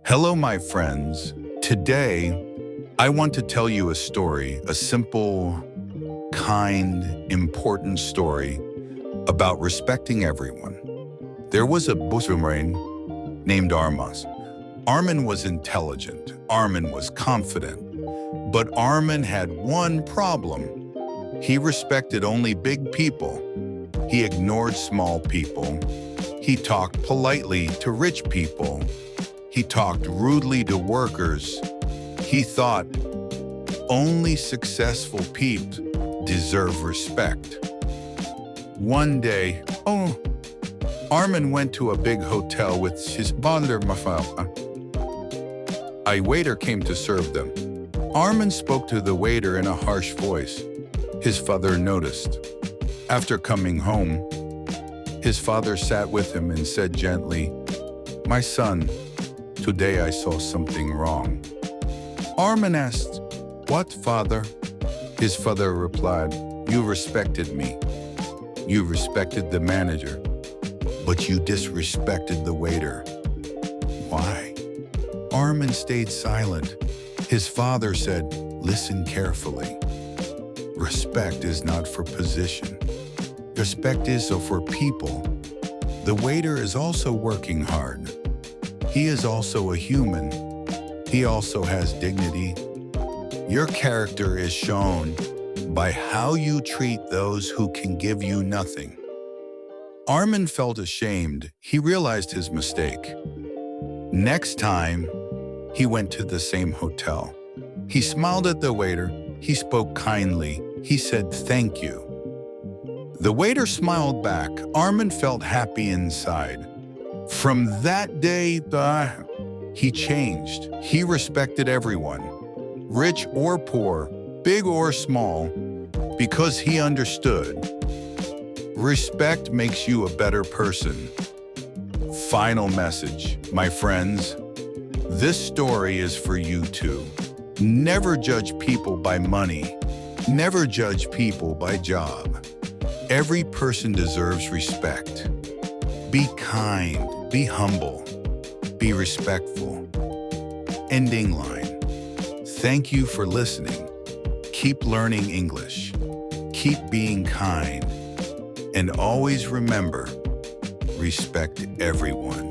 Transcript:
Hello, my friends. Today, I want to tell you a story, a simple, kind, important story about respecting everyone. There was a Busumrain named Armas. Armin was intelligent. Armin was confident. But Armin had one problem. He respected only big people. He ignored small people. He talked politely to rich people. He talked rudely to workers. He thought only successful peeps deserve respect. One day, Armin went to a big hotel with his father. A waiter came to serve them. Armin spoke to the waiter in a harsh voice. His father noticed. After coming home, his father sat with him and said gently, "My son, today I saw something wrong." Armin asked, "What, father?" His father replied, "You respected me. You respected the manager, but you disrespected the waiter." Why? Armin stayed silent. His father said, "Listen carefully. Respect is not for position. Respect is for people. The waiter is also working hard. He is also a human. He also has dignity. Your character is shown by how you treat those who can give you nothing." Armin felt ashamed. He realized his mistake. Next time, he went to the same hotel. He smiled at the waiter. He spoke kindly. He said, "Thank you." The waiter smiled back. Armin felt happy inside. From that day, he changed. He respected everyone, rich or poor, big or small, because he understood. Respect makes you a better person. Final message, my friends. This story is for you too. Never judge people by money. Never judge people by job. Every person deserves respect. Be kind, be humble, be respectful. Ending line. Thank you for listening. Keep learning English. Keep being kind. And always remember, respect everyone.